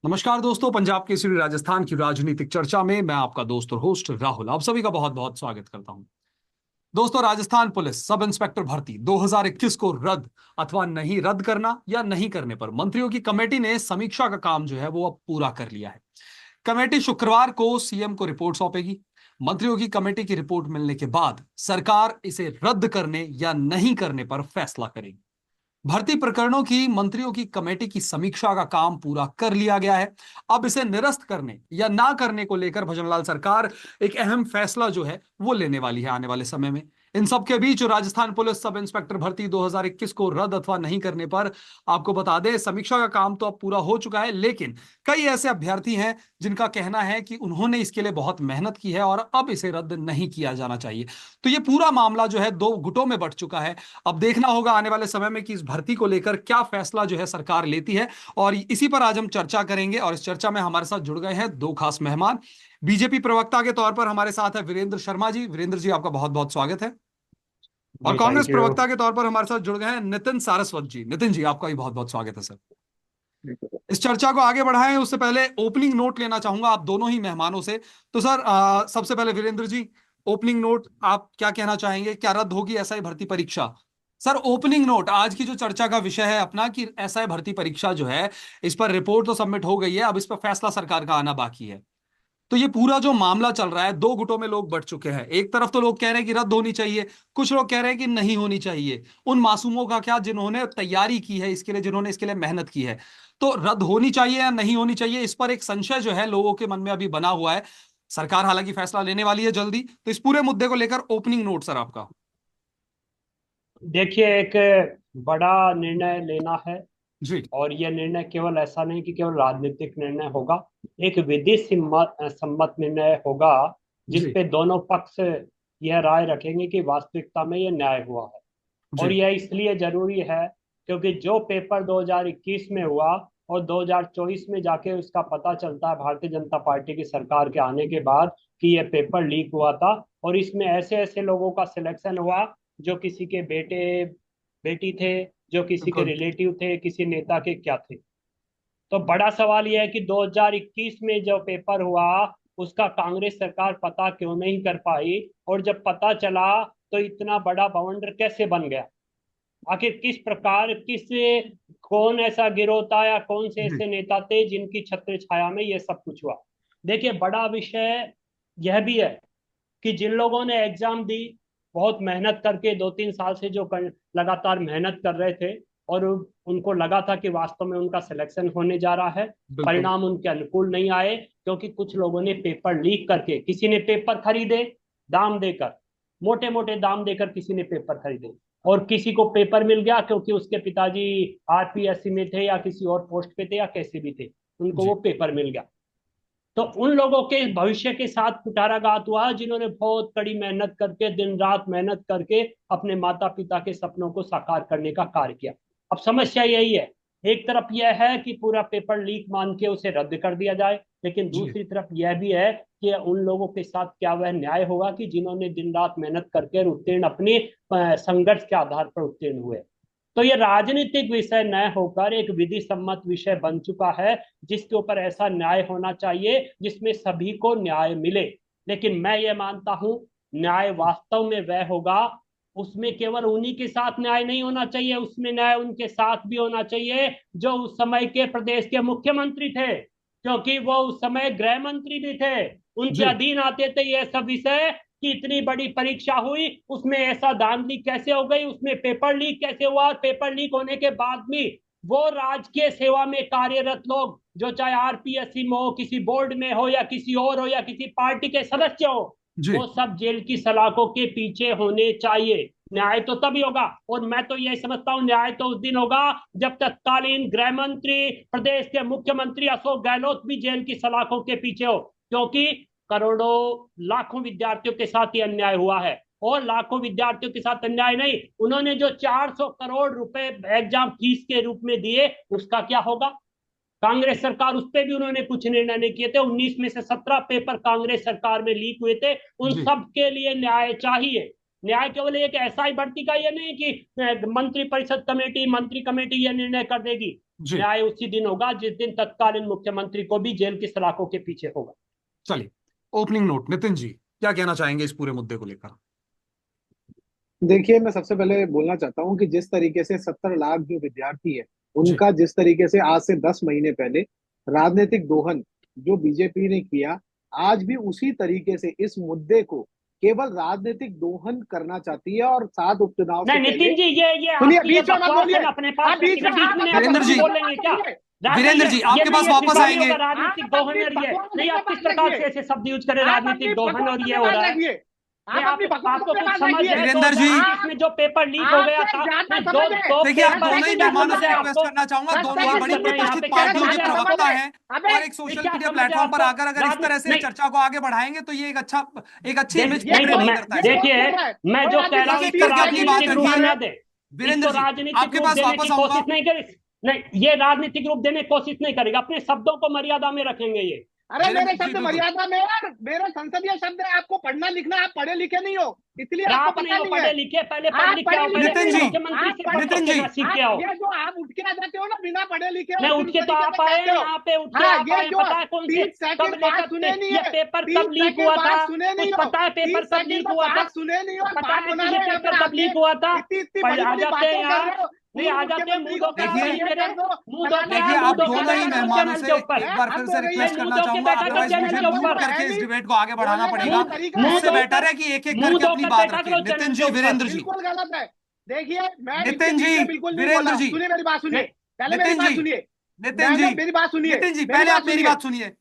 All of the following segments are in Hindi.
नमस्कार दोस्तों, पंजाब केसरी राजस्थान की राजनीतिक चर्चा में मैं आपका दोस्त और होस्ट राहुल आप सभी का बहुत बहुत स्वागत करता हूं। दोस्तों, राजस्थान पुलिस सब इंस्पेक्टर भर्ती 2021 को रद्द अथवा नहीं रद्द करना या नहीं करने पर मंत्रियों की कमेटी ने समीक्षा का काम जो है वो अब पूरा कर लिया है। कमेटी शुक्रवार को सीएम को रिपोर्ट सौंपेगी। मंत्रियों की कमेटी की रिपोर्ट मिलने के बाद सरकार इसे रद्द करने या नहीं करने पर फैसला करेगी। भर्ती प्रकरणों की मंत्रियों की कमेटी की समीक्षा का काम पूरा कर लिया गया है। अब इसे निरस्त करने या ना करने को लेकर भजनलाल सरकार एक अहम फैसला जो है वो लेने वाली है आने वाले समय में। इन सब के बीच राजस्थान पुलिस सब इंस्पेक्टर भर्ती 2021 को रद्द अथवा नहीं करने पर आपको बता दें, समीक्षा का काम तो अब पूरा हो चुका है, लेकिन कई ऐसे अभ्यर्थी हैं जिनका कहना है कि उन्होंने इसके लिए बहुत मेहनत की है और अब इसे रद्द नहीं किया जाना चाहिए। तो ये पूरा मामला जो है दो गुटों में बंट चुका है। अब देखना होगा आने वाले समय में कि इस भर्ती को लेकर क्या फैसला जो है सरकार लेती है, और इसी पर आज हम चर्चा करेंगे। और इस चर्चा में हमारे साथ जुड़ गए हैं दो खास मेहमान। बीजेपी प्रवक्ता के तौर पर हमारे साथ है वीरेंद्र शर्मा जी। वीरेंद्र जी, आपका बहुत बहुत स्वागत है। और जी कांग्रेस थैंक यू। प्रवक्ता के तौर पर हमारे साथ जुड़ गए हैं नितिन सारस्वत जी। नितिन जी, आपका भी बहुत बहुत स्वागत है सर। इस चर्चा को आगे बढ़ाएं उससे पहले ओपनिंग नोट लेना चाहूंगा आप दोनों ही मेहमानों से। तो सर, सबसे पहले वीरेंद्र जी, ओपनिंग नोट आप क्या कहना चाहेंगे? क्या रद्द होगी एसआई भर्ती परीक्षा? सर, ओपनिंग नोट, आज की जो चर्चा का विषय है अपना कि एसआई भर्ती परीक्षा जो है, इस पर रिपोर्ट तो सबमिट हो गई है, अब इस पर फैसला सरकार का आना बाकी है। तो ये पूरा जो मामला चल रहा है, दो गुटों में लोग बट चुके हैं। एक तरफ तो लोग कह रहे हैं कि रद्द होनी चाहिए, कुछ लोग कह रहे हैं कि नहीं होनी चाहिए। उन मासूमों का क्या जिन्होंने तैयारी की है इसके लिए, जिन्होंने इसके लिए मेहनत की है। तो रद्द होनी चाहिए या नहीं होनी चाहिए, इस पर एक संशय जो है लोगों के मन में अभी बना हुआ है। सरकार हालांकि फैसला लेने वाली है जल्दी। तो इस पूरे मुद्दे को लेकर ओपनिंग नोट सर आपका। देखिए, एक बड़ा निर्णय लेना है। जी। और यह निर्णय केवल ऐसा नहीं कि केवल राजनीतिक निर्णय होगा। एक विधि सम्मत सम्मत निर्णय होगा, जिस जी। पे दोनों पक्ष यह राय रखेंगे कि वास्तविकता में यह न्याय हुआ है। और जी। यह इसलिए जरूरी है क्योंकि जो पेपर 2021 में हुआ और 2024 में जाके उसका पता चलता है भारतीय जनता पार्टी की सरकार के आने के बाद कि यह पेपर लीक हुआ था। और इसमें ऐसे ऐसे लोगों का सिलेक्शन हुआ जो किसी के बेटे बेटी थे, जो किसी के बिल्कुल। रिलेटिव थे, किसी नेता के क्या थे। तो बड़ा सवाल यह है कि 2021 में जो पेपर हुआ उसका कांग्रेस सरकार पता क्यों नहीं कर पाई, और जब पता चला तो इतना बड़ा बवंडर कैसे बन गया। आखिर किस प्रकार किस कौन ऐसा गिरोह था या कौन से जी। ऐसे नेता थे जिनकी छत्र छाया में ये सब कुछ हुआ। देखिए, बड़ा विषय यह भी है कि जिन लोगों ने एग्जाम दी, बहुत मेहनत करके 2-3 साल से लगातार मेहनत कर रहे थे, और उनको लगा था कि वास्तव में उनका सिलेक्शन होने जा रहा है। बिल्कुल। परिणाम उनके अनुकूल नहीं आए क्योंकि कुछ लोगों ने पेपर लीक करके, किसी ने पेपर खरीदे दाम देकर, मोटे मोटे दाम देकर किसी ने पेपर खरीदे, और किसी को पेपर मिल गया क्योंकि उसके पिताजी आरपीएससी में थे या किसी और पोस्ट पे थे या कैसे भी थे, उनको वो जी। पेपर मिल गया। तो उन लोगों के भविष्य के साथ कुठाराघात हुआ जिन्होंने बहुत कड़ी मेहनत करके, दिन रात मेहनत करके अपने माता पिता के सपनों को साकार करने का कार्य किया। अब समस्या यही है, एक तरफ यह है कि पूरा पेपर लीक मान के उसे रद्द कर दिया जाए, लेकिन जी। दूसरी तरफ यह भी है कि उन लोगों के साथ क्या वह न्याय होगा कि जिन्होंने दिन रात मेहनत करके उत्तीर्ण अपनी संघर्ष के आधार पर उत्तीर्ण हुए। तो ये राजनीतिक विषय न होकर एक विधि सम्मत विषय बन चुका है, जिसके ऊपर ऐसा न्याय होना चाहिए जिसमें सभी को न्याय मिले। लेकिन मैं ये मानता हूं, न्याय वास्तव में वह होगा, उसमें केवल उन्हीं के साथ न्याय नहीं होना चाहिए, उसमें न्याय उनके साथ भी होना चाहिए जो उस समय के प्रदेश के मुख्यमंत्री थे, क्योंकि वो उस समय गृह मंत्री भी थे। उनके जी। अधीन आते थे ये सब विषय कि इतनी बड़ी परीक्षा हुई, उसमें ऐसा धांधली कैसे हो गई, उसमें पेपर लीक कैसे हुआ, और पेपर लीक होने के बाद भी वो राजकीय सेवा में कार्यरत लोग, जो चाहे आरपीएससी में हो, किसी बोर्ड में हो या किसी और हो या किसी पार्टी के सदस्य हो, जी। वो सब जेल की सलाखों के पीछे होने चाहिए। न्याय तो तभी होगा, और मैं तो यही समझता हूं न्याय तो उस दिन होगा जब तत्कालीन गृह मंत्री, प्रदेश के मुख्यमंत्री अशोक गहलोत भी जेल की सलाखों के पीछे हो, क्योंकि करोड़ों लाखों विद्यार्थियों के साथ ये अन्याय हुआ है। और लाखों विद्यार्थियों के साथ अन्याय नहीं, उन्होंने जो 400 करोड़ रुपए एग्जाम फीस के रूप में दिए, उसका क्या होगा। कांग्रेस सरकार, उस पर भी उन्होंने कुछ निर्णय नहीं किए थे। 19 में से 17 पेपर कांग्रेस सरकार में लीक हुए थे। उन जी। सब के लिए न्याय चाहिए। न्याय केवल एक एसआई भर्ती का ये नहीं कि मंत्री परिषद कमेटी, मंत्री कमेटी ये निर्णय कर देगी। जी न्याय उसी दिन होगा जिस दिन तत्कालीन मुख्यमंत्री को भी जेल की सलाखों के पीछे होगा। चलिए, ओपनिंग नोट नितिन जी, क्या कहना चाहेंगे इस पूरे मुद्दे को लेकर? देखिए, मैं सबसे पहले बोलना चाहता हूँ कि जिस तरीके से 70 लाख जो विद्यार्थी है, जी उनका जिस तरीके से आज से 10 महीने पहले राजनीतिक दोहन जो बीजेपी ने किया, आज भी उसी तरीके से इस मुद्दे को केवल राजनीतिक दोहन करना चाहती है। और 7 उपचुनाव से नहीं पहले, नितिन जी, ये सुनिए, आपकी ये बीच में मत बकवास है बोलिए। ना, अपने पास आप बीच रखिए, में बीच आप में मत आप वीरेंद्र कुछ जी, बोलेंगे क्या? वीरेंद्र जी, ये आपके नहीं पास है, वापस सिपाही आएंगे। होगा राजनीतिक आप दोहन, अपनी और ये बकवास नहीं, अपने आप किस पास प्रकार रखिए। से ऐसे शब्द यूज करें, आप राजनीतिक अपनी दोहन बकवास और ये अपने हो पास रहा है। रखिए। नहीं, आप आप अपनी बकवास आपको अपने कुछ पास समझ रखिए। है? वीरेंद्र जी, 2021 में जो पेपर लीक हो गया आपसे था, ज्यादा नहीं, दो समझ है। दो देखिए, आप पेपर दस दोनों ही सेकंड लीक में मेहमानों हुए से थे समझ है। रिक्वेस्ट आपको। करना चाहूंगा, दस दोनों ही सेकंड बड़ी में बकवास कर रहे हैं यहाँ प्रतिष्ठित पे, क्या पार्टियों मेरे के समझ साथ है में आपको? प्रवक्ता समझ है। हैं अबे और एक सोशल क्या मीडिया समझ है प्लेटफॉर्म पर आपको? आकर अगर इस तरह से नहीं चर्चा को आगे बढ़ाएंगे तो ये एक अच्छी इमेज ये नहीं, पोर्ट्रे तो नहीं कौन मैं करता है ये समाज कौन में। देखिए, कर रहा है? मैं और जो कह आदमी रहा एक हूँ बस एक इसको 30 करके अपनी सेकंड बात में राजनीतिक रूप सुनवा रखिए। न रहे दे। वीरेंद्र इसको जी, राजनीतिक आपके रूप पास देने वापस की आऊंगा। कोशिश नहीं करी। नहीं, ये राजनीतिक रूप देने की कोशिश नहीं करेगा, अपने शब्दों को मर्यादा में रखेंगे ये। अरे मेरे वीरेंद्र जी शब्द बिल्कुल। मर्यादा में यार, मेरे संसदीय शब्द है। आपको पढ़ना लिखना, आप पढ़े लिखे नहीं हो, इसलिए और आपको आप नहीं पता हो नहीं है। पढ़े लिखे, पहले पढ़ आप लिख के पढ़े आओ, पहले लिखे नितिन नहीं जी, हो। मुख्यमंत्री आप से पढ़े पढ़ नितिन करके जी, ना सीख के आप आओ। ये जो आप उठ के आ जाते हो ना बिना पढ़े लिखे, नहीं, और उठ जिस के तो तरीके से आप आए कहते हो। यहाँ पे, उठ के हाँ, आप ये आए, जो पता है कौन से, 30 कब सेकंड बात लेकर सुने नहीं ये है, पेपर 30 कब लीक सेकंड हुआ था? बात सुने कुछ नहीं हो, पता है पेपर 30 कब सेकंड लीक में हुआ था? बात सुने नहीं हो, कुछ पता बात है बना कि ये रहे हो। पेपर अगर कब आगे लीक हुआ था? इतनी इतनी पढ़ बड़ी आ बड़ी जाते हैं बातें कर यहाँ। रहे हो, नहीं, पूर्व आ जाते हैं, मुख्यमंत्री मुंह को धो के कह आ दो, देखिए, जाइए ये मेरे, कर दो, मुंह धो फलाना के देखिए, आ, कर दो, मुंह आप धो के दोनों ही बैठा करो मेहमानों चैनल से के ऊपर। एक बार फिर हद से हो गई नहीं, रिक्वेस्ट है। मुंह करना धो के चाहूंगा, बैठा करो अदरवाइज चैनल मुझे के म्यूट ऊपर। है करके इस नहीं, डिबेट को आगे बढ़ाना बोलने का पड़ेगा। कोई मुंह तरीका मुंह है? उससे धो बेटर कर है कि एक एक मुंह करके धो अपनी कर बात बैठा रखें। करो नितिन चैनल के जी, ऊपर। वीरेंद्र जी, बिल्कुल गलत है। देखिए, मैं इसके नितिन जी, पीछे बिल्कुल नहीं बोल वीरेंद्र रहा हूँ। जी, सुनिए मेरी बात, सुनिए। नहीं पहले मेरी नितिन बात जी, सुनिए। नितिन जी, मेरी बात सुनिए। नितिन जी, मेरी पहले बात आप मेरी सुनिए। बात सुनिए।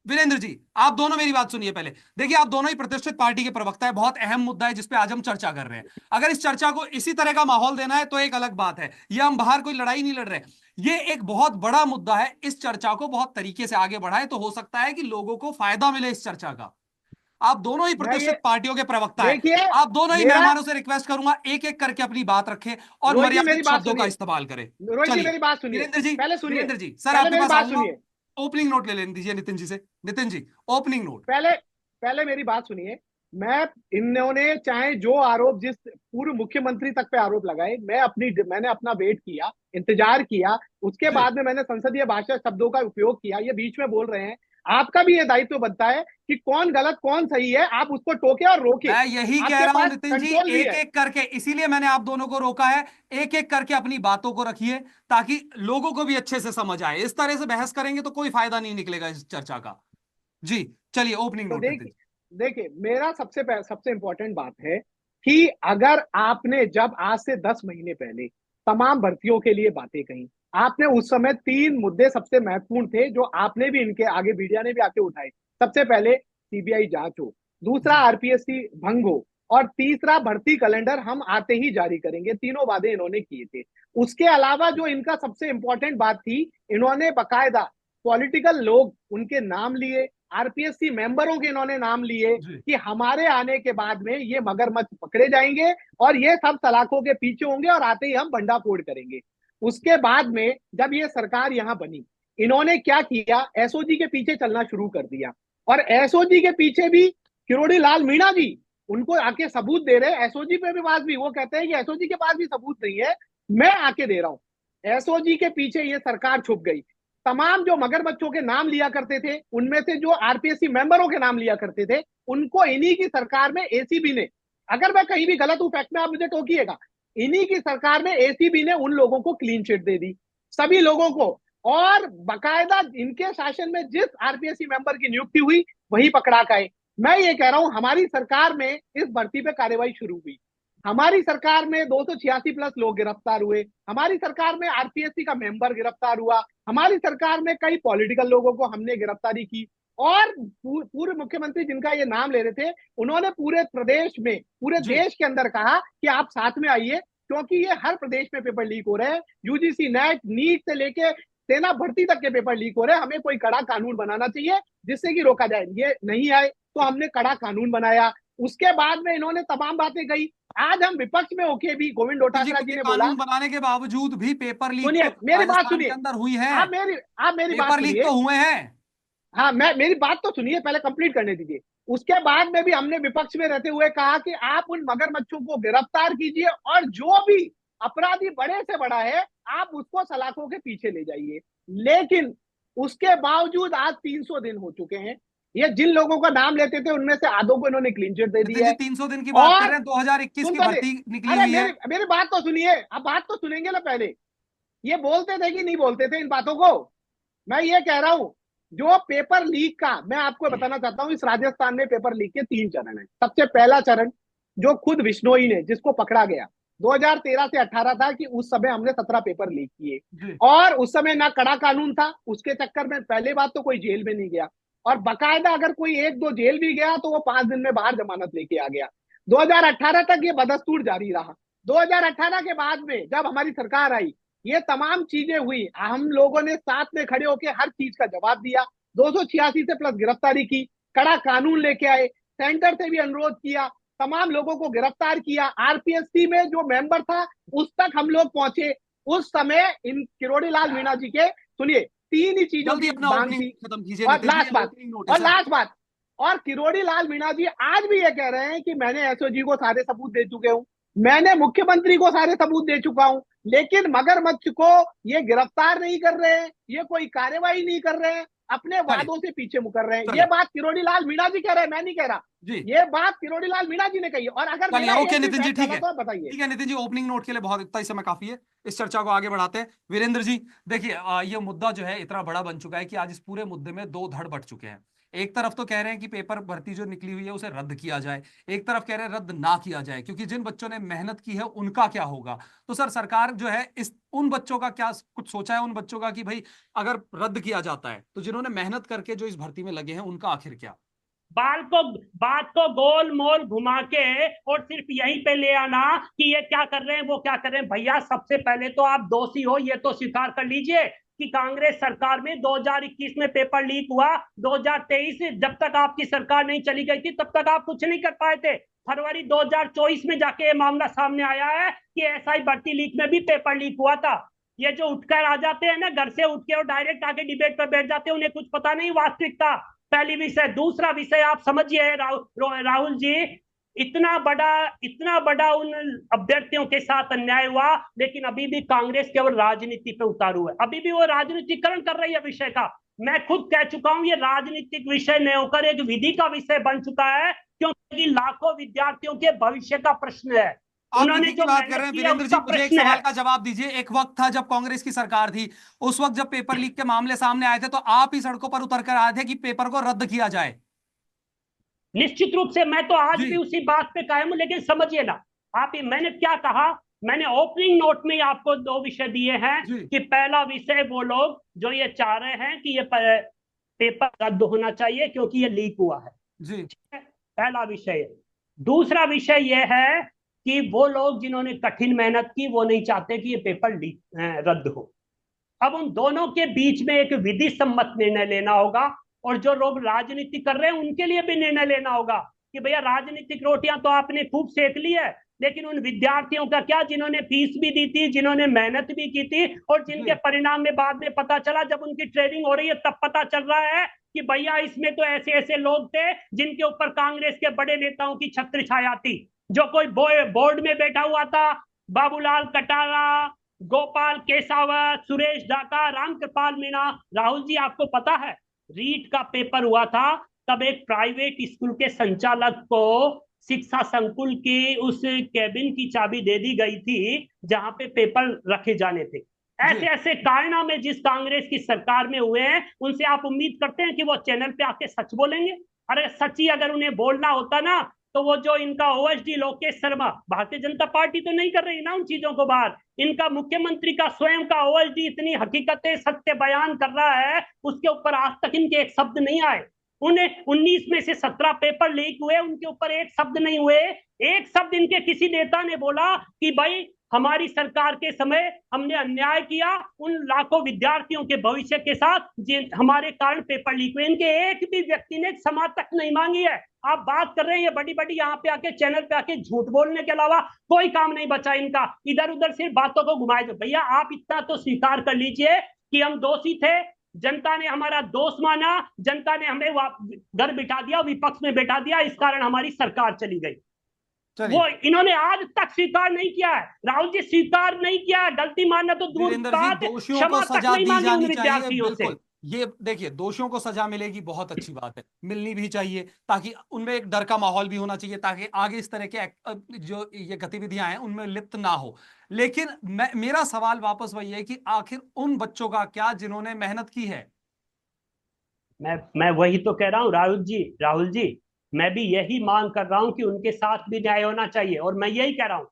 वीरेंद्र जी, आप दोनों मेरी बात सुनिए पहले। देखिए, आप दोनों ही प्रतिष्ठित पार्टी के प्रवक्ता है, बहुत अहम मुद्दा है जिसपे आज हम चर्चा कर रहे हैं। अगर इस चर्चा को इसी तरह का माहौल देना है तो एक अलग बात है, ये हम बाहर कोई लड़ाई नहीं लड़ रहे। ये एक बहुत बड़ा मुद्दा है, इस चर्चा को बहुत तरीके से आगे बढ़ाए तो हो सकता है कि लोगों को फायदा मिले इस चर्चा का। आप दोनों ही मैं ये प्रतिष्ठित पार्टियों के प्रवक्ता हैं। देखिए, आप दोनों ही मेरा मेहमानों से रिक्वेस्ट करूंगा, एक एक करके अपनी बात रखें और रोहित जी मेरी मर्यादित बात शब्दों का सुनिए। इस्तेमाल करें। रोहित जी चलिए, मेरी बात सुनिए। वीरेंद्र जी, पहले सुनिए। वीरेंद्र जी, सर पहले आपके मेरी पास बात आऊंगा। सुनिए। ओपनिंग नोट ले लेने दीजिए नितिन जी से। Nitin ji, opening note. पहले पहले मेरी बात सुनिए। मैं इन्होंने चाहे जो आरोप, जिस पूर्व मुख्यमंत्री तक पे आरोप लगाए, मैंने अपना वेट किया, इंतजार किया। उसके जी, बाद में मैंने संसदीय भाषा शब्दों का उपयोग किया। ये बीच में बोल रहे हैं। आपका भी ये दायित्व बनता है कि कौन गलत कौन सही है, आप उसको टोके और रोके। मैं यही कह आपके रहा हूं पास नितिन जी, कंट्रोल भी एक है। एक करके, इसीलिए मैंने आप दोनों को रोका है। एक एक करके अपनी बातों को रखिए ताकि लोगों को भी अच्छे से समझ आए। इस तरह से बहस करेंगे तो कोई फायदा नहीं निकलेगा इस चर्चा का। जी, चलिए, ओपनिंग तो नोट नितिन देखिए, देखिए मेरा सबसे इंपॉर्टेंट बात है कि अगर आपने जब आज से 10 महीने पहले तमाम भर्तियों के लिए बातें कही, आपने उस समय 3 मुद्दे सबसे महत्वपूर्ण थे जो आपने भी इनके आगे मीडिया ने भी आके उठाए। सबसे पहले सीबीआई जांच हो, दूसरा जी आरपीएससी भंग हो, और तीसरा भर्ती कैलेंडर हम आते ही जारी करेंगे। तीनों वादे इन्होंने किए थे। उसके अलावा जो इनका सबसे इंपॉर्टेंट बात थी, इन्होंने बकायदा पॉलिटिकल लोग उनके नाम लिए, आरपीएससी मेंबरों के इन्होंने नाम लिए जी कि हमारे आने के बाद में ये मगरमच्छ पकड़े जाएंगे और ये सब सलाखों के पीछे होंगे और आते ही हम भंडाफोड़ करेंगे। उसके बाद में जब ये सरकार यहां बनी, इन्होंने क्या किया, एसओजी के पीछे चलना शुरू कर दिया। और एसओजी के पीछे भी किरोड़ी लाल मीणा जी उनको आके सबूत दे रहे हैं। एसओजी पे भी पास भी वो कहते हैं कि एसओजी के पास भी सबूत नहीं है, मैं आके दे रहा हूं। एसओजी के पीछे ये सरकार छुप गई। तमाम जो मगरमच्छों के नाम लिया करते थे, उनमें से जो आरपीएससी मेंबरों के नाम लिया करते थे, उनको इन्हीं की सरकार में एसीबी ने, अगर मैं कहीं भी गलत हूं फैक्ट में आप मुझे टोकिएगा, इन्हीं की सरकार में एसीबी ने उन लोगों को क्लीन चिट दे दी, सभी लोगों को। और बकायदा इनके शासन में जिस आरपीएससी मेंबर की नियुक्ति हुई वही पकड़ा गए। मैं ये कह रहा हूं, हमारी सरकार में इस भर्ती पे कार्रवाई शुरू हुई, हमारी सरकार में 286+ लोग गिरफ्तार हुए, हमारी सरकार में आरपीएससी का मेंबर गिरफ्तार हुआ, हमारी सरकार में कई पॉलिटिकल लोगों को हमने गिरफ्तारी की। और पूर्व मुख्यमंत्री जिनका ये नाम ले रहे थे, उन्होंने पूरे प्रदेश में, पूरे जी देश के अंदर कहा कि आप साथ में आइए, क्योंकि ये हर प्रदेश में पेपर लीक हो रहे हैं। यूजीसी नेट नीट से लेके सेना भर्ती तक के पेपर लीक हो रहे हैं। हमें कोई कड़ा कानून बनाना चाहिए जिससे कि रोका जाए। ये नहीं आए तो हमने कड़ा कानून बनाया। उसके बाद में इन्होंने तमाम बातें कही। आज हम विपक्ष में होके भी गोविंद जी, डोटासरा जी क्योंकि ने बोला, कानून बनाने के बावजूद भी पेपर लीक सुनिए तो मेरी बात राजस्थान के सुनिए, अंदर हुई है। आप मेरी बात पेपर लीक सुनिए। तो हुए हैं। हाँ, मेरी बात तो सुनिए, पहले कंप्लीट करने दीजिए। उसके बाद में भी हमने विपक्ष में रहते हुए कहा कि आप उन मगरमच्छों को गिरफ्तार कीजिए और जो भी अपराधी बड़े से बड़ा है आप उसको सलाखों के पीछे ले जाइए। लेकिन उसके बावजूद आज 300 दिन हो चुके हैं। ये जिन लोगों का नाम लेते थे उनमें से आधों को इन्होंने क्लीन चिट दे दी नितिन जी है। 300 दिन की बात कर और रहे हैं, 2021 सुन की तो ले, भर्ती निकली अरे हुई है। मेरी मेरी बात तो सुनिए, अब बात तो सुनेंगे ना पहले। ये बोलते थे कि नहीं बोलते थे इन बातों को? मैं ये कह रहा हूं, जो पेपर लीक का मैं आपको बताना चाहता हूं, इस राजस्थान में पेपर लीक के 3 चरण है। सबसे पहला चरण जो खुद बिश्नोई ने, जिसको पकड़ा गया 2013 से 18 था, कि उस समय हमने 17 पेपर लीक किए जी और उस समय ना कड़ा कानून था, उसके चक्कर में पहले बात तो कोई जेल में नहीं गया, और बकायदा अगर कोई एक दो जेल भी गया तो वो 5 दिन में बाहर जमानत लेके आ गया। 2018 तक ये बदस्तूर जारी रहा। 2018 के बाद में जब हमारी सरकार आई, ये तमाम चीजें हुई, हम लोगों ने साथ में खड़े होकर हर चीज का जवाब दिया। 286 से प्लस गिरफ्तारी की, कड़ा कानून लेके आए, सेंटर से भी अनुरोध किया, तमाम लोगों को गिरफ्तार किया। आरपीएससी में जो मेंबर था उस तक हम लोग पहुंचे। उस समय इन किरोड़ी लाल मीणा जी के, सुनिए, 3 ही चीजों जल्दी की अपना मांग ओपनिंग थी। खत्म कीजिए और नितिन जी, लास्ट बात, ओपनिंग और नोटिस है। लास्ट बात, और किरोड़ी लाल मीणा जी आज भी ये कह रहे हैं कि मैंने एसओजी को सारे सबूत दे चुके हूं, मैंने मुख्यमंत्री को सारे सबूत दे चुका हूं, लेकिन मगरमच्छ को ये गिरफ्तार नहीं कर रहे हैं, ये कोई कार्यवाही नहीं कर रहे हैं, अपने चलिए वादों से पीछे मुकर रहे हैं। ये चलिए बात किरोड़ी लाल मीणा जी कह रहे हैं, मैं नहीं कह रहा। जी ये बात किरोड़ी लाल मीणा जी ने कही है। और अगर चलिए, मेरा ओके एक भी नितिन जी, फैक्ट ठीक गलत है। हो बताइए। ठीक है नितिन जी, ओपनिंग नोट के लिए बहुत, इतना ही समय काफी है। इस चर्चा को आगे बढ़ाते हैं। वीरेंद्र जी, देखिए ये मुद्दा जो है इतना बड़ा बन चुका है कि आज इस पूरे मुद्दे में दो धड़ बढ़ चुके हैं। एक तरफ तो कह रहे हैं कि पेपर भर्ती जो निकली हुई है उसे रद्द किया जाए, एक तरफ कह रहे हैं रद्द ना किया जाए, क्योंकि जिन बच्चों ने मेहनत की है उनका क्या होगा। तो सर, सरकार जो है इस उन बच्चों का क्या कुछ सोचा है, उन बच्चों का कि भाई अगर रद्द किया जाता है तो जिन्होंने मेहनत करके जो इस भर्ती में लगे हैं उनका आखिर क्या? बाल को बात को गोल मोल घुमा के और सिर्फ यहीं पे ले आना कि ये क्या कर रहे हैं वो क्या कर रहे हैं। भैया, सबसे पहले तो आप दोषी हो, ये तो स्वीकार कर लीजिए कि कांग्रेस सरकार में 2021 में पेपर लीक हुआ। 2023 जब तक आपकी सरकार नहीं चली गई थी तब तक आप कुछ नहीं कर पाए थे। फरवरी 2024 में जाके ये मामला सामने आया है कि एसआई भर्ती लीक में भी पेपर लीक हुआ था। ये जो उठकर आ जाते हैं ना घर से उठ के और डायरेक्ट आके डिबेट पर बैठ जाते हैं, उन्हें कुछ पता नहीं वास्तविकता। पहली विषय। दूसरा विषय आप समझिए राहुल जी, इतना बड़ा उन अभ्यर्थियों के साथ अन्याय हुआ, लेकिन अभी भी कांग्रेस केवल राजनीति पे उतारू है, अभी भी वो राजनीतिकरण कर रही है विषय का। मैं खुद कह चुका हूं, ये राजनीतिक विषय नहीं होकर एक विधि का विषय बन चुका है, क्योंकि लाखों विद्यार्थियों के भविष्य का प्रश्न है। आप उन्होंने विधि की जो बात कर मेहनत रहे हैं की है वीरेंद्र जी, उसका मुझे एक प्रश्न है। सवाल का जवाब दीजिए। एक वक्त था जब कांग्रेस की सरकार थी, उस वक्त जब पेपर लीक के मामले सामने आए थे तो आप ही सड़कों पर उतर कर आए थे कि पेपर को रद्द किया जाए। निश्चित रूप से मैं तो आज जी भी उसी बात पे कायम हूं, लेकिन समझिए ना आप, मैंने क्या कहा। मैंने ओपनिंग नोट में आपको 2 विषय दिए हैं जी कि पहला विषय वो लोग जो ये चाह रहे हैं कि ये पेपर रद्द होना चाहिए क्योंकि ये लीक हुआ है। जी पहला विषय। दूसरा विषय यह है कि वो लोग जिन्होंने कठिन मेहनत की वो नहीं चाहते कि ये पेपर लीक रद्द हो। अब उन दोनों के बीच में एक विधि सम्मत निर्णय लेना होगा, और जो लोग राजनीति कर रहे हैं उनके लिए भी निर्णय लेना होगा कि भैया राजनीतिक रोटियां तो आपने खूब सेक ली है, लेकिन उन विद्यार्थियों का क्या, जिन्होंने फीस भी दी थी, जिन्होंने मेहनत भी की थी, और जिनके जी परिणाम में बाद में पता चला, जब उनकी ट्रेनिंग हो रही है तब पता चल रहा है कि भैया इसमें तो ऐसे ऐसे लोग थे जिनके ऊपर कांग्रेस के बड़े नेताओं की छत्र छाया थी। जो कोई बोर्ड में बैठा हुआ था, बाबूलाल कटारा, गोपाल केसावत, सुरेश ढाका, रामकृपाल मीणा। राहुल जी, आपको पता है रीट का पेपर हुआ था तब एक प्राइवेट स्कूल के संचालक को शिक्षा संकुल की उस कैबिन की चाबी दे दी गई थी जहां पे पेपर रखे जाने थे। ऐसे जी ऐसे कारनामे जिस कांग्रेस की सरकार में हुए हैं, उनसे आप उम्मीद करते हैं कि वो चैनल पे आके सच बोलेंगे? अरे सच ही अगर उन्हें बोलना होता ना, तो वो जो इनका ओएसडी लोकेश शर्मा, भारतीय जनता पार्टी तो नहीं कर रही ना उन चीजों को बाहर, इनका मुख्यमंत्री का स्वयं का ओएसडी इतनी हकीकतें सत्य बयान कर रहा है, उसके ऊपर आज तक इनके एक शब्द नहीं आए। उन्हें 19 में से 17 पेपर लीक हुए, उनके ऊपर एक शब्द नहीं हुए। एक शब्द इनके किसी नेता ने बोला कि भाई हमारी सरकार के समय हमने अन्याय किया उन लाखों विद्यार्थियों के भविष्य के साथ हमारे कारण पेपर लीक हुए? इनके एक भी व्यक्ति ने क्षमा तक नहीं मांगी है। आप बात कर रहे हैं ये बड़ी बड़ी यहाँ पे आके चैनल पे आके झूठ बोलने के अलावा कोई काम नहीं बचा इनका, इधर उधर सिर्फ बातों को घुमाए। भैया आप इतना तो स्वीकार कर लीजिए कि हम दोषी थे, जनता ने हमारा दोष माना, जनता ने हमें घर बिठा दिया, विपक्ष में बैठा दिया, इस कारण हमारी सरकार चली गई। चलिए वो इन्होंने आज तक स्वीकार नहीं किया है, राहुल जी स्वीकार नहीं किया है। गलती मानना तो दूर वीरेंद्र जी, बात, दोषियों को क्षमा तक सजा नहीं दी मांगी उन जानी चाहिए, विद्यार्थियों से। बिल्कुल। ये देखिए, दोषियों को सजा मिलेगी, बहुत अच्छी बात है, मिलनी भी चाहिए, ताकि उनमें एक डर का माहौल भी होना चाहिए, ताकि आगे इस तरह के जो ये गतिविधियां हैं उनमें लिप्त ना हो। लेकिन मेरा सवाल वापस वही है कि आखिर उन बच्चों का क्या जिन्होंने मेहनत की है? मैं वही तो कह रहा हूँ राहुल जी, मैं भी यही मांग कर रहा हूं कि उनके साथ भी न्याय होना चाहिए। और मैं यही कह रहा हूं,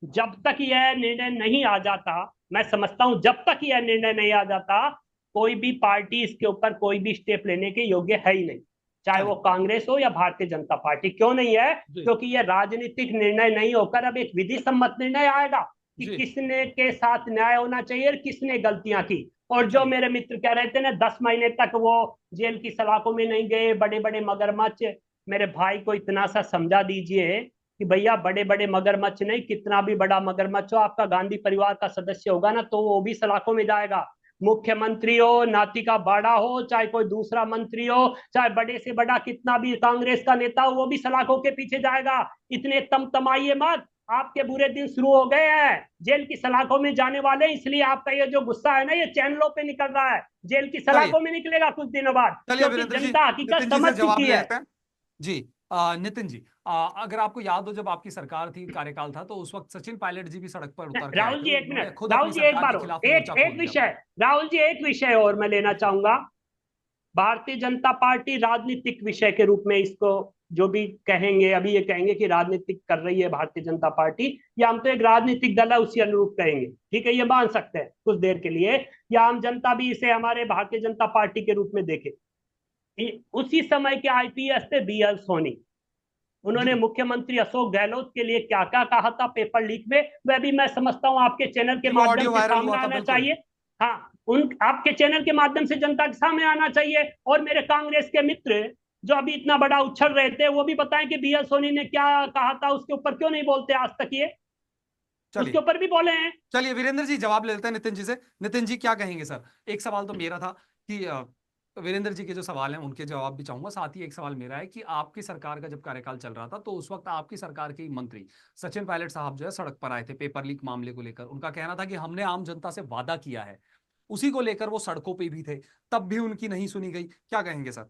जब तक यह निर्णय नहीं आ जाता, मैं समझता हूं जब तक यह निर्णय नहीं आ जाता, कोई भी पार्टी इसके ऊपर कोई भी स्टेप लेने के योग्य है ही नहीं, चाहे वो कांग्रेस हो या भारतीय जनता पार्टी। क्यों नहीं है? क्योंकि यह राजनीतिक निर्णय नहीं होकर अब एक विधि सम्मत निर्णय आएगा कि किसने के साथ न्याय होना चाहिए और किसने गलतियां की। और जो मेरे मित्र कह रहे थे ना 10 महीने तक वो जेल की सलाखों में नहीं गए, बड़े बड़े मगरमच्छ, मेरे भाई को इतना सा समझा दीजिए कि भैया बड़े बड़े मगरमच्छ नहीं, कितना भी बड़ा मगरमच्छ हो, आपका गांधी परिवार का सदस्य होगा ना, तो वो भी सलाखों में जाएगा। मुख्यमंत्री हो, नाती का बाड़ा हो, चाहे कोई दूसरा मंत्री हो, चाहे बड़े से बड़ा कितना भी कांग्रेस का नेता हो, वो भी सलाखों के पीछे जाएगा। इतने तमतमाइए मत, आपके बुरे दिन शुरू हो गए हैं, जेल की सलाखों में जाने वाले। इसलिए आपका ये जो गुस्सा है ना, ये चैनलों पे निकल रहा है, जेल की सलाखों में निकलेगा कुछ दिनों बाद, चलिए क्योंकि वीरेंद्र जी, जनता हकीकत नितिन जी समझ से जवाब चुकी ले है। लेते हैं। जी, नितिन जी, अगर आपको याद हो, जब आपकी सरकार थी, कार्यकाल था, तो उस वक्त सचिन पायलट जी भी सड़क पर उतर के आए राहुल थे, जी एक उन्होंने मिनट, खुद राहुल अपनी जी एक सरकार बार के और खिलाफ एक मोर्चा एक खोल दिया। विषय, राहुल जी एक विषय और मैं लेना चाहूंगा। भारतीय जनता पार्टी राजनीतिक विषय के रूप में इसको जो भी कहेंगे, अभी ये कहेंगे कि राजनीतिक कर रही है भारतीय जनता पार्टी, या हम तो एक राजनीतिक दल है उसी अनुरूप कहेंगे, ठीक है, ये मान सकते हैं कुछ देर के लिए, या आम जनता भी इसे हमारे भारतीय जनता पार्टी के रूप में देखे। उसी समय के आईपीएस थे BL सोनी, उन्होंने जी, मुख्यमंत्री अशोक गहलोत के लिए क्या क्या कहा था पेपर लीक में, वह भी मैं समझता हूं आपके चैनल के जी, वो माध्यम ऑडियो से वायरल सामने हुआ था, आना बिल्कुल। चाहिए। हाँ, उन आपके चैनल के माध्यम से जनता के सामने आना चाहिए। और मेरे कांग्रेस के मित्र जो अभी इतना बड़ा उछल रहे थे, वो भी बताएं कि BL सोनी ने क्या कहा था, उसके ऊपर क्यों नहीं बोलते आज तक, ये उसके चलिए, ऊपर भी बोले हैं। चलिए वीरेंद्र जी, जवाब ले लेते हैं नितिन जी से। नितिन जी क्या कहेंगे सर? एक सवाल तो मेरा था कि वीरेंद्र जी के जो सवाल हैं उनके जवाब भी चाहूंगा, साथ ही एक सवाल मेरा है कि आपकी सरकार का जब कार्यकाल चल रहा था, तो उस वक्त आपकी सरकार के मंत्री सचिन पायलट साहब जो है सड़क पर आए थे पेपर लीक मामले को लेकर। उनका कहना था कि हमने आम जनता से वादा किया है, उसी को लेकर वो सड़कों पे भी थे, तब भी उनकी नहीं सुनी गई। क्या कहेंगे सर?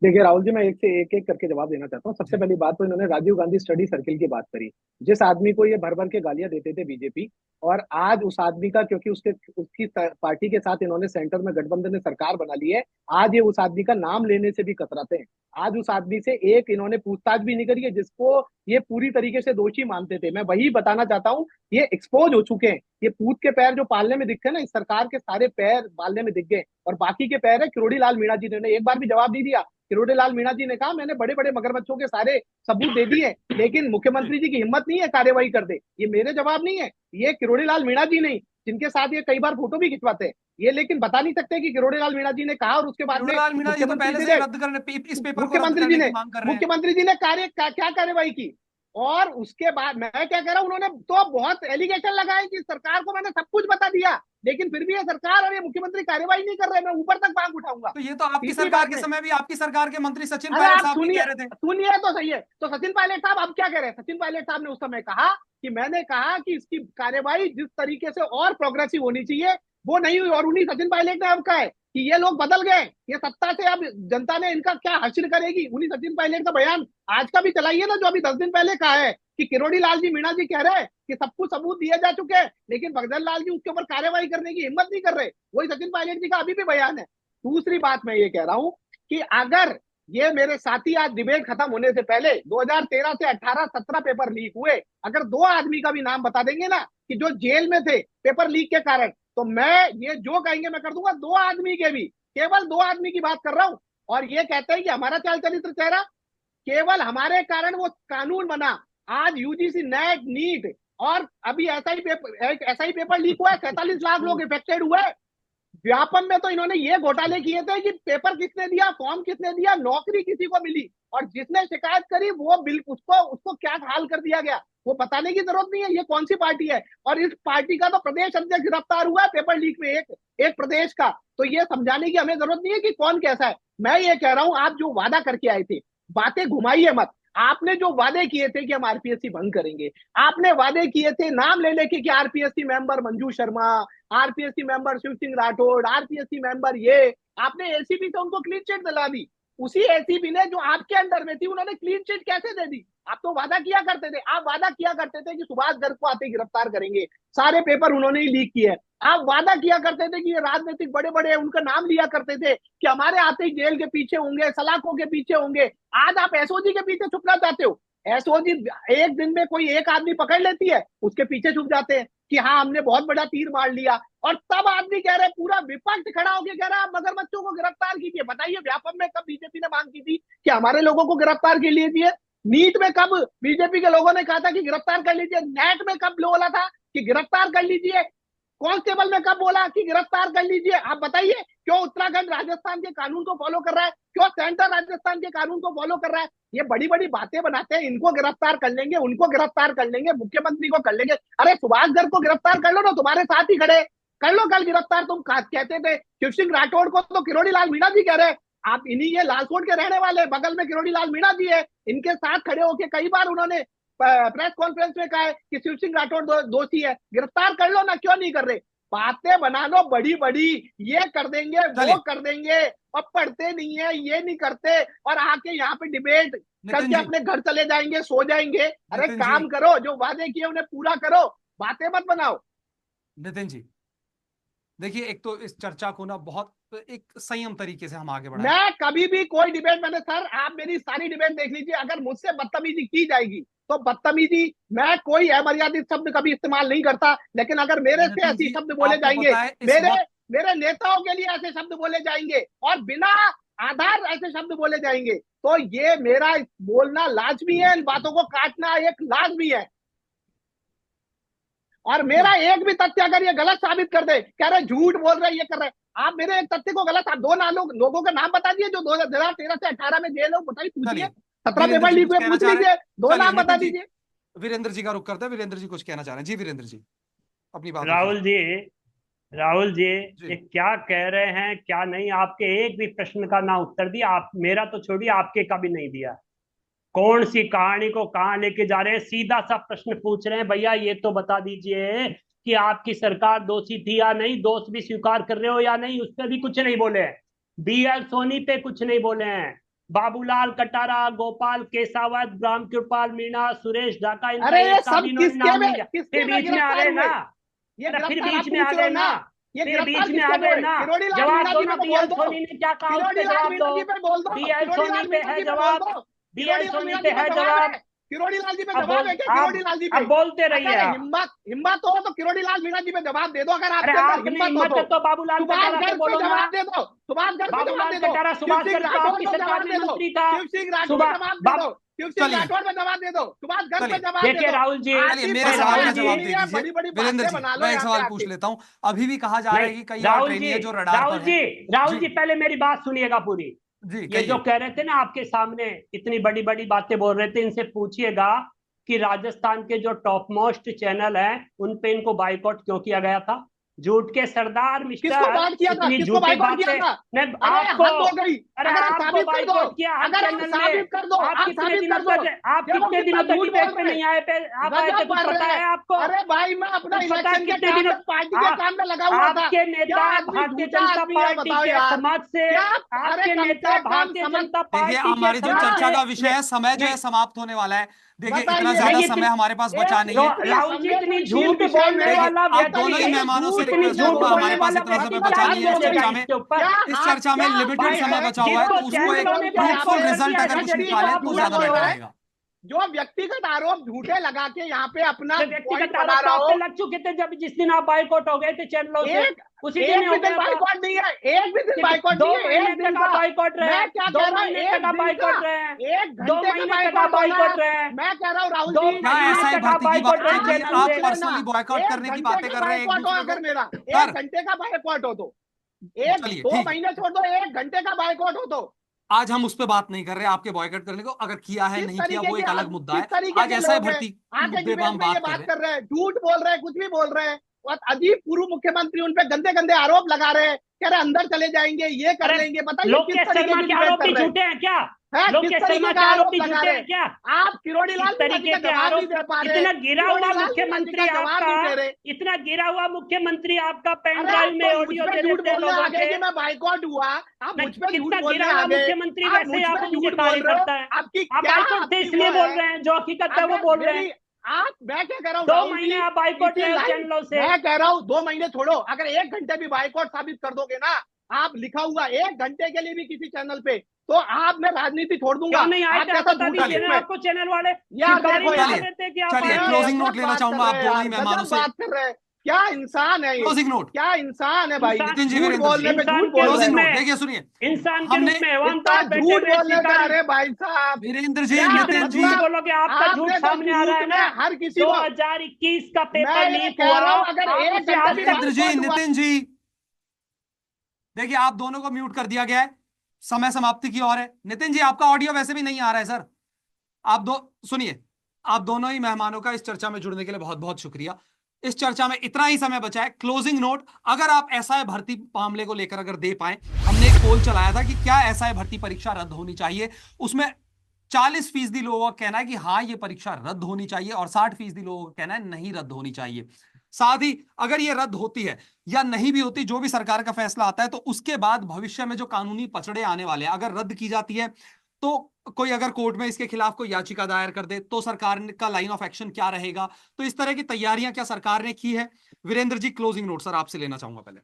देखिए राहुल जी, मैं एक से एक एक करके जवाब देना चाहता हूँ। सबसे जी, पहली बात तो इन्होंने राजीव गांधी स्टडी सर्किल की बात करी, जिस आदमी को ये भर भर के गालियां देते थे बीजेपी, और आज उस आदमी का, क्योंकि उसके उसकी पार्टी के साथ इन्होंने सेंटर में गठबंधन ने सरकार बना ली है, आज ये उस आदमी का नाम लेने से भी कतराते हैं। आज उस आदमी से एक इन्होंने पूछताछ भी नहीं करी है, जिसको ये पूरी तरीके से दोषी मानते थे। मैं वही बताना चाहता हूँ, ये एक्सपोज हो चुके हैं। ये पूत के पैर जो पालने में दिखते हैं ना, इस सरकार के सारे पैर पालने में दिख गए, और बाकी के पैर है किरोड़ी लाल मीणा जी ने एक बार भी जवाब नहीं दिया। किरोड़ी लाल मीणा जी ने कहा मैंने बड़े बड़े मगरमच्छों के सारे सबूत दे दिए, लेकिन जी, मुख्यमंत्री जी की हिम्मत नहीं है कार्रवाई कर दे। ये मेरे जवाब नहीं है, ये किरोड़ी लाल मीणा जी नहीं, जिनके साथ ये कई बार फोटो भी खिंचवाते हैं, ये लेकिन बता नहीं सकते कि किरोड़ी लाल मीणा जी ने कहा और उसके बाद में किरोड़ीलाल मीणा जी तो मुख्यमंत्री पहले जी से ही ने रद्द करने इस पेपर को रद्द मुख्यमंत्री जी करने की ने मांग कर रहे हैं। मुख्यमंत्री जी ने क्या कार्रवाई की। और उसके बाद मैं क्या कह रहा हूं, उन्होंने तो बहुत एलिगेशन लगाए कि सरकार को मैंने सब कुछ बता दिया, लेकिन फिर भी ये सरकार और ये मुख्यमंत्री कार्रवाई नहीं कर रहे। मैं ऊपर तक मांग उठाऊंगा। तो ये तो आपकी तीसरी सरकार बात के में, समय भी आपकी सरकार के मंत्री सचिन अरे पायलट आप साहब भी सुनिए, कह रहे थे। सुनिए तो सही है। तो सचिन पायलट साहब अब क्या कह रहे हैं? सचिन पायलट साहब ने उस समय कहा कि मैंने कहा कि इसकी कार्यवाही जिस तरीके से और प्रोग्रेसिव होनी चाहिए वो नहीं हुई, और उन्हीं सचिन पायलट ने अब कहा है कि ये लोग बदल गए, ये सत्ता से अब जनता ने इनका क्या हश्र करेगी। उन्हीं सचिन पायलट का बयान आज का भी चलाइए ना, जो अभी 10 दिन पहले कहा है कि किरोड़ी लाल जी मीणा जी कह रहे हैं कि सब कुछ सबूत दिए जा चुके हैं, लेकिन भगदड़ लाल जी उसके ऊपर कार्रवाई करने की हिम्मत नहीं कर रहे। वही सचिन पायलट जी का अभी भी बयान है। दूसरी बात मैं ये कह रहा हूं कि अगर ये मेरे साथी आज डिबेट खत्म होने से पहले 2013 से 18 17 पेपर लीक हुए, अगर दो आदमी का भी नाम बता देंगे ना कि जो जेल में थे पेपर लीक के कारण, तो मैं ये जो कहेंगे मैं कर दूंगा। दो आदमी के भी, केवल दो आदमी की बात कर रहा हूं। और ये कहते हैं कि हमारा चाल चरित्र चेहरा, केवल हमारे कारण वो कानून बना। आज यूजीसी नेट नीट और अभी ऐसा ही पेपर लीक हुआ है, 47 लाख लोग इफेक्टेड हुए। व्यापम में तो इन्होंने ये घोटाले किए थे कि पेपर किसने दिया, फॉर्म किसने दिया, नौकरी किसी को मिली, और जिसने शिकायत करी वो बिल उसको उसको क्या हाल कर दिया गया वो बताने की जरूरत नहीं है ये कौन सी पार्टी है। और इस पार्टी का तो प्रदेश अध्यक्ष गिरफ्तार हुआ है पेपर लीक में, एक एक प्रदेश का। तो ये समझाने की हमें जरूरत नहीं है कि कौन कैसा है। मैं ये कह रहा हूं, आप जो वादा करके आए थे, बातें घुमाइए मत। आपने जो वादे किए थे कि हम आरपीएससी भंग करेंगे, आपने वादे किए थे नाम ले लेके कि RPSC member Manju Sharma, RPSC member Shiv Singh Rathore, RPSC member ये, आपने एसीबी से उनको क्लीन चिट दिला दी। उसी एसीबी ने जो आपके अंडर में थी, उन्होंने क्लीन चिट कैसे दे दी? आप तो वादा किया करते थे, आप वादा किया करते थे कि सुभाष गर्ग को आते ही गिरफ्तार करेंगे, सारे पेपर उन्होंने ही लीक किए। आप वादा किया करते थे कि ये राजनीतिक बड़े बड़े, उनका नाम लिया करते थे कि हमारे आते ही जेल के पीछे होंगे, सलाखों के पीछे होंगे। आज आप एसओजी के पीछे छुपना चाहते हो। एसओजी एक दिन में कोई एक आदमी पकड़ लेती है, उसके पीछे छुप जाते हैं कि हाँ हमने बहुत बड़ा तीर मार लिया, और तब आदमी कह रहे, पूरा विपक्ष खड़ा होकर कह रहा है आप मगरमच्छों को गिरफ्तार कीजिए। बताइए व्यापम में कब बीजेपी ने मांग की थी कि हमारे लोगों को गिरफ्तार कर लीजिए? नीट में कब बीजेपी के लोगों ने कहा था कि गिरफ्तार कर लीजिए? नेट में कब बोला था कि गिरफ्तार कर लीजिए? कांस्टेबल में कब बोला कि गिरफ्तार कर लीजिए? आप बताइए, क्यों उत्तराखंड राजस्थान के कानून को फॉलो कर रहा है? क्यों सेंटर राजस्थान के कानून को फॉलो कर रहा है? ये बड़ी बड़ी बातें बनाते हैं, इनको गिरफ्तार कर लेंगे, उनको गिरफ्तार कर लेंगे, मुख्यमंत्री को कर लेंगे। अरे सुभाष गर्ग को गिरफ्तार कर लो ना, तुम्हारे साथ ही खड़े, कर लो कल गिरफ्तार। तुम कहते थे शिव सिंह राठौड़ को तो किरोड़ी लाल मीणा जी कह रहे हैं, आप इन्हीं ये लालकोट के रहने वाले, बगल में किरोड़ी लाल मीणा जी है, इनके साथ खड़े होकर कई बार उन्होंने प्रेस कॉन्फ्रेंस में कहा है कि शिव सिंह राठौड़ दोषी है, गिरफ्तार कर लो ना, क्यों नहीं कर रहे? बातें बना लो बड़ी बड़ी, ये कर देंगे वो कर देंगे, और पढ़ते नहीं है, ये नहीं करते, और आके यहाँ पे डिबेट करके अपने घर चले जाएंगे, सो जाएंगे। अरे काम करो, जो वादे किए उन्हें पूरा करो, बातें मत बनाओ। नितिन जी देखिए, एक तो इस चर्चा को ना बहुत एक संयम तरीके से हम आगे बढ़ाएं। मैं कभी भी कोई डिबेट, मैंने सर आप मेरी सारी डिबेट देख लीजिए, अगर मुझसे बदतमीजी की जाएगी तो बदतमीजी, मैं कोई अमर्यादित शब्द कभी इस्तेमाल नहीं करता, लेकिन अगर मेरे से ऐसे शब्द बोले जाएंगे, मेरे नेताओं के लिए ऐसे शब्द बोले जाएंगे और बिना आधार ऐसे शब्द बोले जाएंगे, तो ये मेरा बोलना लाजमी है, इन बातों को काटना एक लाजमी है। और मेरा एक भी तथ्य अगर ये गलत साबित कर दे, कह रहे झूठ बोल रहे, ये कर रहे, आप मेरे एक तथ्य को गलत, आप दो लोगों का नाम बता दिए जो 2013 से 18 में जेल हो, बताइए, पूछिए, 17 पेपर लीक हुए, पूछ लीजिए, दो नाम बता दीजिए। वीरेंद्र जी का रुख करते हैं, वीरेंद्र जी कुछ कहना चाह रहे हैं। जी वीरेंद्र जी अपनी बात। राहुल जी ये क्या कह रहे हैं क्या नहीं, आपके एक भी प्रश्न का ना उत्तर दिया आप, मेरा तो छोड़िए आपके का भी नहीं दिया। कौन सी कहानी को कहां लेके जा रहे हैं? सीधा सा प्रश्न पूछ रहे हैं, भैया ये तो बता दीजिए कि आपकी सरकार दोषी थी या नहीं, दोष भी स्वीकार कर रहे हो या नहीं, उस पर भी कुछ नहीं बोले हैं। बीएल सोनी पे कुछ नहीं बोले हैं, बाबूलाल कटारा, गोपाल केसावत, रामकृपाल मीणा, सुरेश ढाका, अरे ये सब किसके में, फिर बीच में आ गए ना, फिर बीच में आ गए ना, फिर बीच में आ गए ना। जवाब दो ना, बीएल सोनी ने क्या कहा उसके जवाब दो। बीएल सोनी पे है जवाब, बीएल सोनी पे है जवाब, किरोड़ी लाल जी पे जवाब है क्या? किरोड़ी लाल जी पे अब बोलते रहिए। हिम्मत हो तो किरोड़ी लाल मीणा जी पे जवाब दे दो, अगर आपके हिम्मत है तो बाबूलाल कटारा पे बोलो ना, जवाब दे दो, सुभाष गर्ग पे जवाब दे दो, सुभाष गर्ग आपकी सरकार में मंत्री था, शिव सिंह राठौड़ पे जवाब दे दो, शिव सिंह राठौड़ पे जवाब दे दो, सुभाष गर्ग पे जवाब दे दो। देखिए राहुल जी, मेरे सवाल का जवाब दे दीजिए वीरेंद्र जी, मैं एक सवाल पूछ लेता हूं। अभी भी कहा जा रहा है कि कई ट्रेनी है जो रडार पर है। राहुल जी पहले मेरी बात सुनिएगा पूरी। ये जो कह रहे थे ना आपके सामने इतनी बड़ी बड़ी बातें बोल रहे थे, इनसे पूछिएगा कि राजस्थान के जो टॉप मोस्ट चैनल हैं उन पे इनको बाइकआउट क्यों किया गया था? झूठ के सरदार मिस्टर, इतनी झूठी बातें आपको, अरे आपको बाइकआउट किया हर चैनल में। आप कितने दिनों तक डिबेट पे नहीं आए थे? आप आए थे, कुछ पता है आपको? अरे भाई मैं अपना इलेक्शन के कितने दिनों पार्टी के काम में लगा हुआ था। आपके नेता भारतीय जनता पार्टी के समाज से, आपके नेता भारतीय जनता पार्टी, हमारी जो चर्चा का विषय है, समय जो है समाप्त होने वाला है। देखिए इतना ज्यादा समय हमारे पास बचा नहीं है। राहुल जी इतनी झूठ बोलने वाला आप दोनों ही मेहमानों से रिक्वेस्ट करूंगा, हमारे पास इतना समय बचा नहीं है इस चर्चा में लिमिटेड समय बचा हुआ है, तो उसको एक फ्रूटफुल रिजल्ट अगर कुछ निकाले तो ज्यादा बेटर रहेगा। जो व्यक्तिगत आरोप झूठे लगा के यहाँ पे अपना व्यक्तिगत आरोप लग चुके थे जब जिस दिन आप बाइकआउट हो गए थे चैनलों से, उसी दिन बाइकआउट नहीं है, एक भी दिन बाइकआउट नहीं है, 2 महीने तक बाइकआउट रहे, 2 महीने तक बाइकआउट रहे, 2 महीने तक बाइकआउट रहे। मैं कह रहा हूँ राहुल जी, ऐसा ही भर्ती की बात कीजिए, आप पर्सनली बॉयकॉट करने की बातें कर रहे हैं। अगर मेरा 1 घंटे का बाइकआउट हो तो, 2 महीने छोड़ दो, 1 घंटे का बाइकआउट हो तो, आज हम उस पर बात नहीं कर रहे आपके बॉयकॉट करने को, अगर किया है नहीं किया वो एक अलग मुद्दा है। आज ऐसा है भर्ती मुद्दे पर हम बात कर रहे हैं, झूठ बोल रहे हैं, कुछ भी बोल रहे हैं, और अजीब पूर्व मुख्यमंत्री उन पे गंदे गंदे आरोप लगा रहे हैं कह रहे अंदर चले जाएंगे, ये कर लेंगे। बताइए किस लोकेश तरीके शर्मा की के डिबेट आरोप कर भी रहे हैं? झूठे हैं क्या? किस लोकेश तरीके शर्मा का के आरोप आरोप भी लगा झूठे रहे हैं क्या? आप? किरोड़ी लाल इस मीणा जी तरीके का के जवाब नहीं आरोप, दे पा रहे। इतना गिरा किरोड़ी हुआ लाल मीणा जी मुख्यमंत्री का जवाब आपका, नहीं दे रहे। इतना गिरा हुआ मुख्यमंत्री आपका पेन अरे ड्राइव आप में तो मुझ ऑडियो पे दे झूठ देते हैं बोलने आ लोगों गए के। कि मैं बाइकआउट हुआ। आप मुझ पे झूठ कितना बोलने गिरा आ हुआ गए। मुख्यमंत्री आप वैसे मुझ ही पे आप उनके झूठ बोल तारीफ रहे हो। करता है। आपकी आप क्या बाइकआउट से आपकी वो इसलिए बोल है? रहे हैं, जो हकीकत है वो अगर बोल रहे हैं। मेरी आप मैं क्या कह रहा हूँ 2 राहुल महीने जी, आप बाइकआउट इसी रहे हो लाइन चैनलों से। मैं कह रहा हूँ 2 महीने छोड़ो, अगर 1 घंटे भी बाइकआउट साबित कर दोगे ना, आप लिखा हुआ 1 घंटे के लिए भी किसी चैनल पे, तो आप मैं राजनीति छोड़ दूंगा। क्यों नहीं आए आप थे? आप कैसा बता झूठ दीजिए ना, इसमें आपको चैनल वाले यार स्वीकार ही देखो नहीं यार, कर रहे थे कि आप चलिए आएंगे। क्लोजिंग नोट गजब लेना बात चाहूंगा कर आप रहे हैं दोनों यार, ही मेहमानों गजब से। बात कर रहे हैं। क्या इंसान है ये? Closing note. क्या इंसान है भाई? इंसान, नितिन जी, झूठ वीरेंद्र जी, बोलने पे इंसान झूठ के बोल रूप रहे क्लोजिंग हैं। नोट में, देखिए, सुनिए। इंसान के हमने रूप में इतना एवान बैठे झूठ हुए बोलने से, स्वीकार। अरे भाई साहब, वीरेंद्र जी, क्या जितने नितिन जी, झूठ मतलब बोलोगे आपका झूठ आपने तो सामने आ रहा झूठ है में ना। हर किसी को। 2021 का पेपर मैं ये लीक कह हुआ, रहा हूं अगर आप 1 उसे घंटे आज भी तक। वीरेंद्र जी, बाइकआउट हुआ। नितिन जी, देखिए आप दोनों को म्यूट कर दिया गया है, समय समाप्ति की ओर है। नितिन जी, आपका ऑडियो वैसे भी नहीं आ रहा है सर। आप दो सुनिए, आप दोनों ही मेहमानों का इस चर्चा में जुड़ने के लिए बहुत बहुत शुक्रिया। इस चर्चा में इतना ही समय बचा है। क्लोजिंग नोट, अगर आप एसआई भर्ती मामले को लेकर अगर दे पाए, हमने एक पोल चलाया था कि क्या एसआई भर्ती परीक्षा रद्द होनी चाहिए। उसमें 40% लोगों का कहना है कि हाँ ये परीक्षा रद्द होनी चाहिए, और 60% लोगों का कहना है नहीं रद्द होनी चाहिए। साथ ही अगर ये रद्द होती है या नहीं भी होती, जो भी सरकार का फैसला आता है, तो उसके बाद भविष्य में जो कानूनी पचड़े आने वाले हैं, अगर रद्द की जाती है तो कोई अगर कोर्ट में इसके खिलाफ कोई याचिका दायर कर दे तो सरकार का लाइन ऑफ एक्शन क्या रहेगा। तो इस तरह की तैयारियां क्या सरकार ने की है? Virendra ji, closing note sir आपसे लेना चाहूंगा पहले।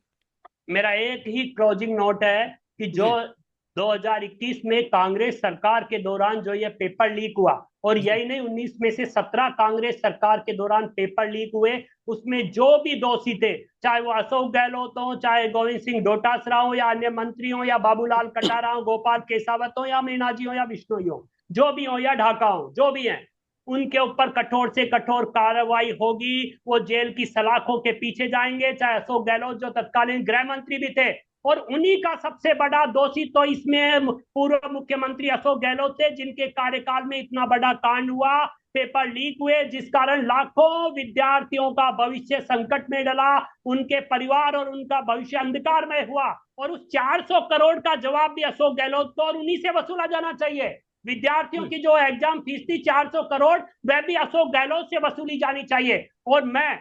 मेरा एक ही क्लोजिंग नोट है कि जो जी 2021 में कांग्रेस सरकार के दौरान जो ये पेपर लीक हुआ, और जी यही नहीं 19 में से 17 कांग्रेस सरकार के दौरान पेपर लीक हुए, उसमें जो भी दोषी थे, चाहे वो अशोक गहलोत हो, चाहे गोविंद सिंह डोटासरा हो, या अन्य मंत्री हो, या बाबूलाल कटारा हो, गोपाल केसावत हो, या मीणा जी हो, या विष्णु हो, जो भी हो, या ढाका हो, जो भी है, उनके ऊपर कठोर से कठोर कार्रवाई होगी। वो जेल की सलाखों के पीछे जाएंगे। चाहे अशोक गहलोत जो तत्कालीन गृह मंत्री भी थे, और उन्हीं का सबसे बड़ा दोषी तो इसमें पूर्व मुख्यमंत्री अशोक गहलोत थे, जिनके कार्यकाल में इतना बड़ा कांड हुआ, पेपर लीक हुए, जिस कारण लाखों विद्यार्थियों का भविष्य संकट में डला, उनके परिवार और उनका भविष्य अंधकार में हुआ। और उस 400 करोड़ का जवाब भी अशोक गहलोत को और उन्हीं से वसूला जाना चाहिए। विद्यार्थियों की जो एग्जाम फीस थी 400 करोड़, वह भी अशोक गहलोत से वसूली जानी चाहिए। और मैं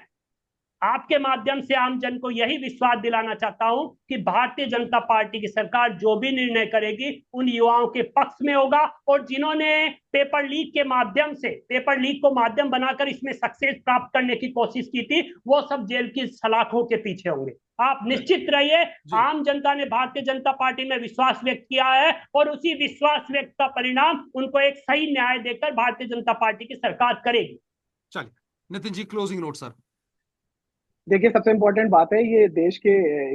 आपके माध्यम से आम जन को यही विश्वास दिलाना चाहता हूं कि भारतीय जनता पार्टी की सरकार जो भी निर्णय करेगी उन युवाओं के पक्ष में होगा, और जिन्होंने पेपर लीक के माध्यम से, पेपर लीक को माध्यम बनाकर इसमें सक्सेस प्राप्त करने की कोशिश की थी, वो सब जेल की सलाखों के पीछे होंगे। आप निश्चित रहिए, आम जनता ने भारतीय जनता पार्टी में विश्वास व्यक्त किया है, और उसी विश्वास व्यक्त का परिणाम उनको एक सही न्याय देकर भारतीय जनता पार्टी की सरकार करेगी। चलिए Nitin ji, closing note sir. देखिए सबसे इम्पोर्टेंट बात है, ये देश के,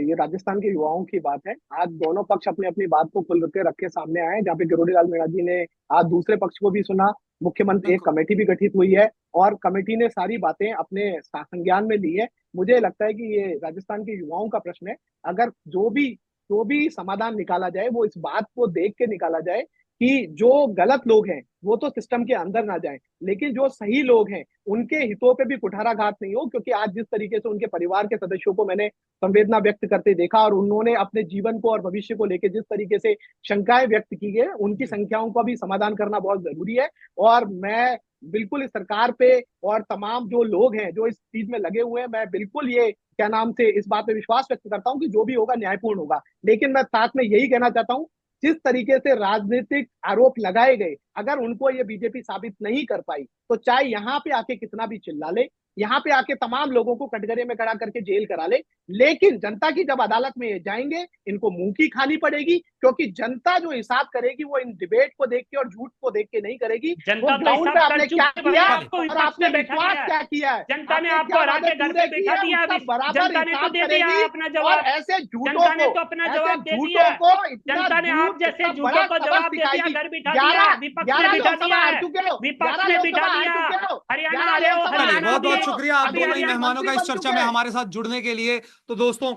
ये राजस्थान के युवाओं की बात है। आज दोनों पक्ष अपनी अपनी बात को खुल के रख के सामने आए, जहाँ पे किरोड़ी लाल मीणा जी ने आज दूसरे पक्ष को भी सुना। मुख्यमंत्री, एक कमेटी भी गठित हुई है और कमेटी ने सारी बातें अपने संज्ञान में ली है। मुझे लगता है कि ये राजस्थान के युवाओं का प्रश्न है। अगर जो भी समाधान निकाला जाए वो इस बात को देख के निकाला जाए कि जो गलत लोग हैं वो तो सिस्टम के अंदर ना जाए, लेकिन जो सही लोग हैं उनके हितों पे भी कुठाराघात नहीं हो। क्योंकि आज जिस तरीके से उनके परिवार के सदस्यों को मैंने संवेदना व्यक्त करते देखा, और उन्होंने अपने जीवन को और भविष्य को लेकर जिस तरीके से शंकाएं व्यक्त की है, उनकी संख्याओं का भी समाधान करना बहुत जरूरी है। और मैं बिल्कुल इस सरकार पे और तमाम जो लोग हैं जो इस चीज में लगे हुए हैं, मैं बिल्कुल ये क्या नाम से इस बात पे विश्वास व्यक्त करता हूँ कि जो भी होगा न्यायपूर्ण होगा। लेकिन मैं साथ में यही कहना चाहता हूँ, जिस तरीके से राजनीतिक आरोप लगाए गए, अगर उनको ये बीजेपी साबित नहीं कर पाई तो चाहे यहाँ पे आके कितना भी चिल्ला ले, यहाँ पे आके तमाम लोगों को कटघरे में खड़ा करके जेल करा ले, लेकिन जनता की जब अदालत में ये जाएंगे इनको मुंह की खानी पड़ेगी। क्योंकि जनता जो हिसाब करेगी वो इन डिबेट को देख के और झूठ को देख के नहीं करेगी। वो ग्राउंड पे आपने क्या किया और आपने विश्वास क्या किया है, जनता ने आपको हरा के घर पे बिठा दिया, बराबर हिसाब करेगी। अपना और जवाब, ऐसे झूठों जनता ने को, तो अपना ऐसे जवाब दे झूठों दिया, को, इतना जनता ने आप जैसे इतना झूठों बड़ा को सबक जवाब दे दिया, सिखाएगी। घर बिठा दिया, विपक्ष ने बिठा दिया है, विपक्ष ने बिठा दिया। हरियाणा आ रहे हो, बहुत बहुत शुक्रिया आप अभी दोनों ही हरियाणा मेहमानों का इस चर्चा में हमारे साथ जुड़ने के लिए। तो दोस्तों,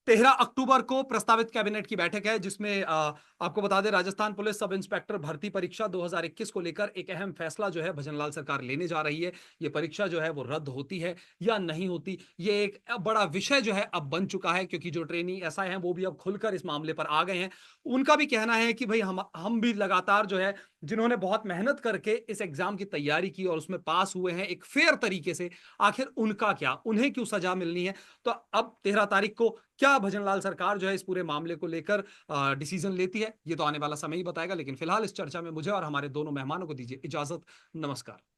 13 अक्टूबर को प्रस्तावित कैबिनेट की बैठक है, जिसमें आपको बता दें राजस्थान पुलिस सब इंस्पेक्टर भर्ती परीक्षा 2021 को लेकर एक अहम फैसला जो है भजनलाल सरकार लेने जा रही है। ये परीक्षा जो है वो रद्द होती है या नहीं होती, ये एक बड़ा विषय जो है अब बन चुका है, क्योंकि जो ट्रेनी एसआई हैं वो भी अब खुलकर इस मामले पर आ गए हैं। उनका भी कहना है कि भाई हम भी लगातार जो है, जिन्होंने बहुत मेहनत करके इस एग्जाम की तैयारी की और उसमें पास हुए हैं एक फेयर तरीके से, आखिर उनका क्या, उन्हें क्यों सजा मिलनी है। तो अब 13 तारीख को क्या भजनलाल सरकार जो है इस पूरे मामले को लेकर डिसीजन लेती है, ये तो आने वाला समय ही बताएगा। लेकिन फिलहाल इस चर्चा में मुझे और हमारे दोनों मेहमानों को दीजिए इजाजत। नमस्कार।